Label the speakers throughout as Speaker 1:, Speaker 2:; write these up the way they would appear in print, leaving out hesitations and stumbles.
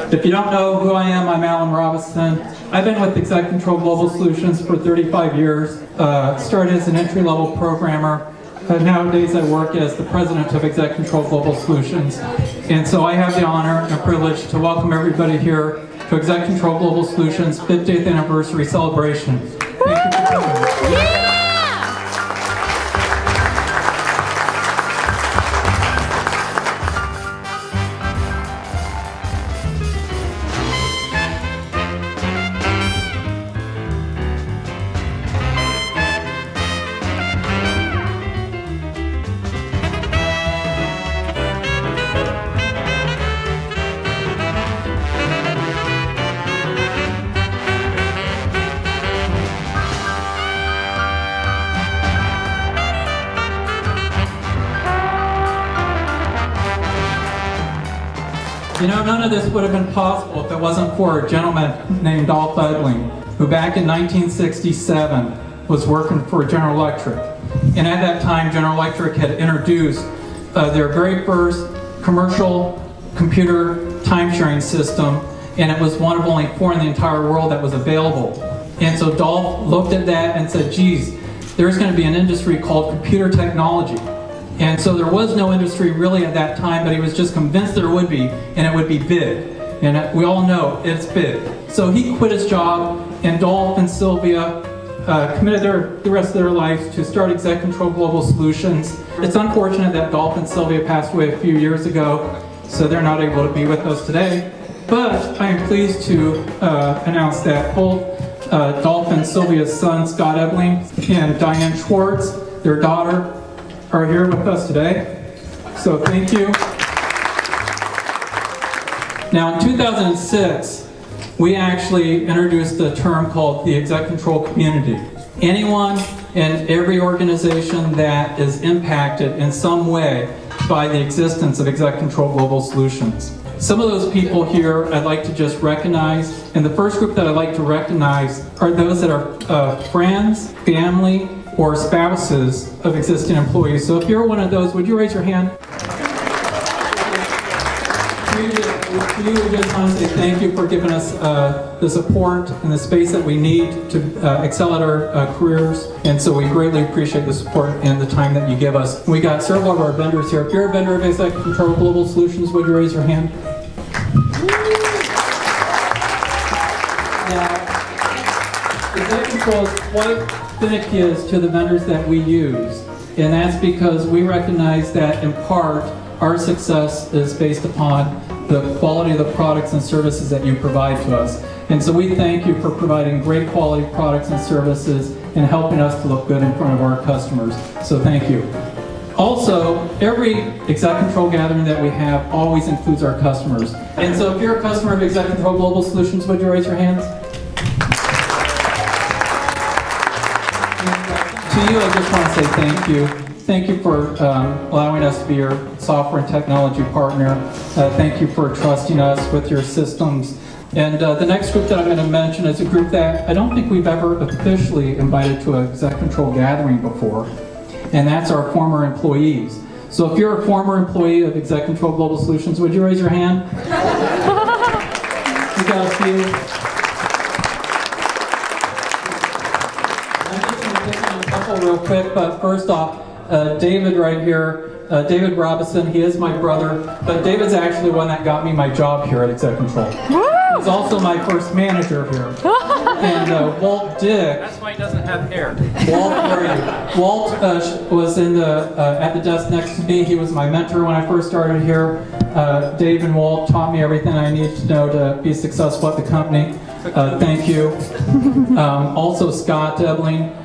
Speaker 1: If you don't know who I am, I'm Allan Robison. I've been with EXEControl Global Solutions for 35 years. Started as an entry-level programmer. Nowadays I work as the president of EXEControl Global Solutions. And so I have the honor and privilege to welcome everybody here to EXEControl Global Solutions 50th anniversary celebration. Thank you for coming. You know, none of this would have been possible if it wasn't for a gentleman named Dolph Edling, who back in 1967 was working for General Electric. And at that time, General Electric had introduced their very first commercial computer time-sharing system, and it was one of only 4 in the entire world that was available. And so Dolph looked at that and said, geez, there's going to be an industry called computer technology. And so there was no industry really at that time, but he was just convinced there would be, and it would be big. And we all know it's big. So he quit his job, and Dolph and Sylvia committed the rest of their lives to start EXEControl Global Solutions. It's unfortunate that Dolph and Sylvia passed away a few years ago, so they're not able to be with us today. But I am pleased to announce that both Dolph and Sylvia's son, Scott Ebling, and Diane Schwartz, their daughter, are here with us today. So thank you. Now in 2006, we actually introduced a term called the EXEControl community. Anyone and every organization that is impacted in some way by the existence of EXEControl Global Solutions. Some of those people here I'd like to just recognize, and the first group that I'd like to recognize are those that are friends, family, or spouses of existing employees. So if you're one of those, would you raise your hand? We just want to say thank you for giving us the support and the space that we need to excel at our careers. And so we greatly appreciate the support and the time that you give us. We got several of our vendors here. If you're a vendor of EXEControl Global Solutions, would you raise your hand? Now, EXEControl is quite finicky as to the vendors that we use, and that's because we recognize that in part our success is based upon the quality of the products and services that you provide to us. And so we thank you for providing great quality products and services and helping us to look good in front of our customers. So thank you. Also, every EXEControl gathering that we have always includes our customers. And so if you're a customer of EXEControl Global Solutions, would you raise your hands? To you, I just want to say thank you. Thank you for allowing us to be your software and technology partner. Thank you for trusting us with your systems. And the next group that I'm going to mention is a group that I don't think we've ever officially invited to an EXEControl gathering before, and that's our former employees. So if you're a former employee of EXEControl Global Solutions, would you raise your hand? We got a few. Real quick, but first off, David right here, David Robison, he is my brother, but David's actually one that got me my job here at EXEControl. He's also my first manager here. And Walt Dick.
Speaker 2: That's why he doesn't have hair.
Speaker 1: Walt was in at the desk next to me. He was my mentor when I first started here. Dave and Walt taught me everything I needed to know to be successful at the company. Thank you. Also Scott Ebling.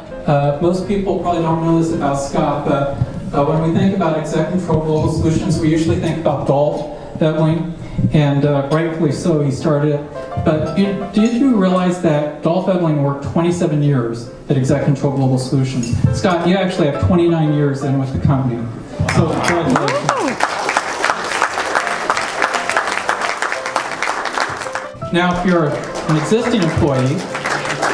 Speaker 1: Most people probably don't know this about Scott, but when we think about EXEControl Global Solutions, we usually think about Dolph Edling, and rightfully so, he started it. But did you realize that Dolph Edling worked 27 years at EXEControl Global Solutions? Scott, you actually have 29 years in with the company. So congratulations. Now, if you're an existing employee,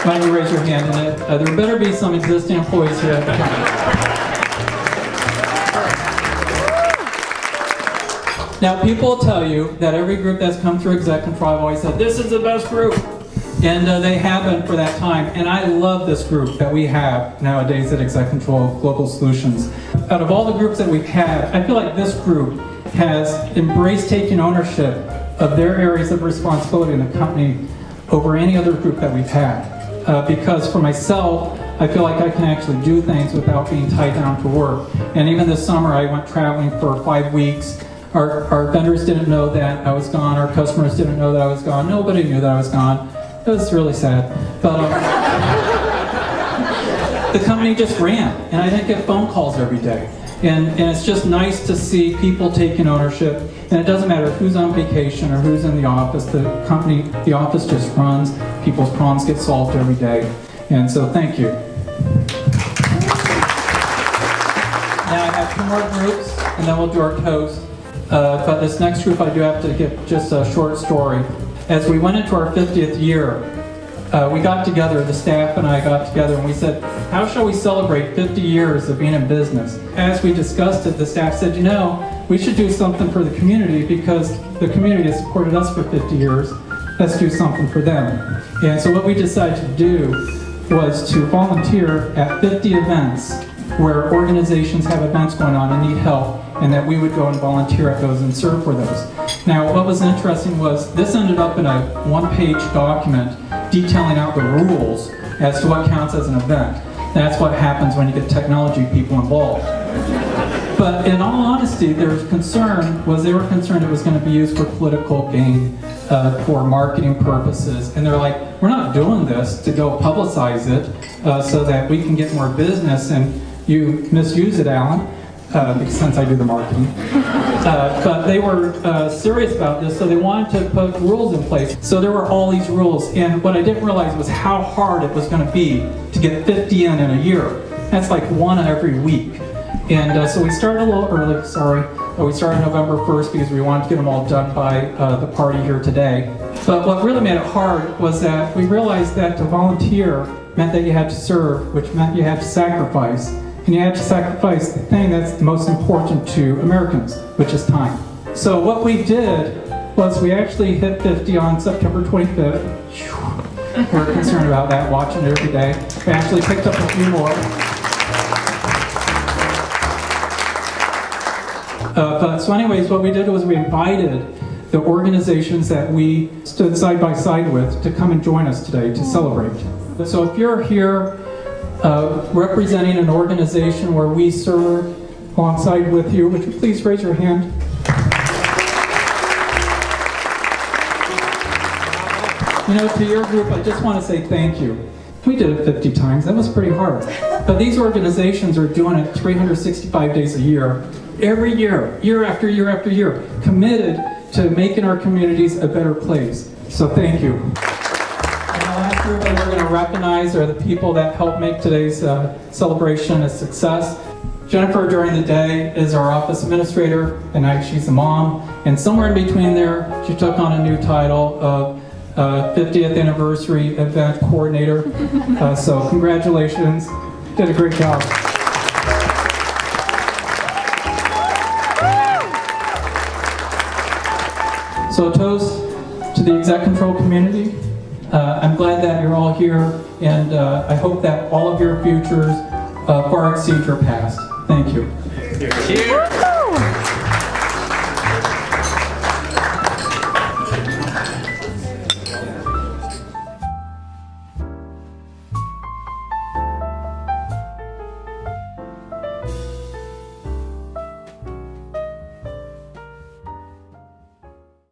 Speaker 1: why don't you raise your hand in it? There better be some existing employees here at the company. Now, people will tell you that every group that's come through EXEControl, I've always said, this is the best group. And they have been for that time. And I love this group that we have nowadays at EXEControl Global Solutions. Out of all the groups that we've had, I feel like this group has embraced taking ownership of their areas of responsibility in the company over any other group that we've had. Because for myself, I feel like I can actually do things without being tied down to work. And even this summer, I went traveling for 5 weeks. Our vendors didn't know that I was gone. Our customers didn't know that I was gone. Nobody knew that I was gone. It was really sad. But the company just ran, and I didn't get phone calls every day. And it's just nice to see people taking ownership. And it doesn't matter who's on vacation or who's in the office. The office just runs. People's problems get solved every day. And so thank you. Now I have 2 more groups, and then we'll do our toast. But this next group, I do have to give just a short story. As we went into our 50th year, we got together, the staff and I got together, and we said, how shall we celebrate 50 years of being in business? As we discussed it, the staff said, you know, we should do something for the community because the community has supported us for 50 years. Let's do something for them. And so what we decided to do was to volunteer at 50 events where organizations have events going on and need help, and that we would go and volunteer at those and serve for those. Now, what was interesting was this ended up in a 1-page document detailing out the rules as to what counts as an event. That's what happens when you get technology people involved. But in all honesty, their concern was they were concerned it was going to be used for political gain, for marketing purposes. And they're like, we're not doing this to go publicize it so that we can get more business, and you misuse it, Allan. Since I do the marketing. But they were serious about this, so they wanted to put rules in place. So there were all these rules, and what I didn't realize was how hard it was going to be to get 50 in a year. That's like 1 every week. And so we started a little early, we started November 1st because we wanted to get them all done by the party here today. But what really made it hard was that we realized that to volunteer meant that you had to serve, which meant you had to sacrifice. And you have to sacrifice the thing that's most important to Americans, which is time. So what we did was we actually hit 50 on September 25th. We're concerned about that, watching it every day. We actually picked up a few more. So anyways, what we did was we invited the organizations that we stood side by side with to come and join us today to celebrate. So if you're here representing an organization where we serve alongside with you, would you please raise your hand? You know, to your group, I just want to say thank you. We did it 50 times. That was pretty hard. But these organizations are doing it 365 days a year, every year, year after year after year, committed to making our communities a better place. So thank you. The last group that we're going to recognize are the people that helped make today's celebration a success. Jennifer, during the day, is our office administrator. At night, she's a mom. And somewhere in between there, she took on a new title of 50th Anniversary Event Coordinator. So congratulations. Did a great job. So a toast to the EXEControl community. I'm glad that you're all here, and I hope that all of your futures far exceed your past. Thank you.
Speaker 2: Cheers.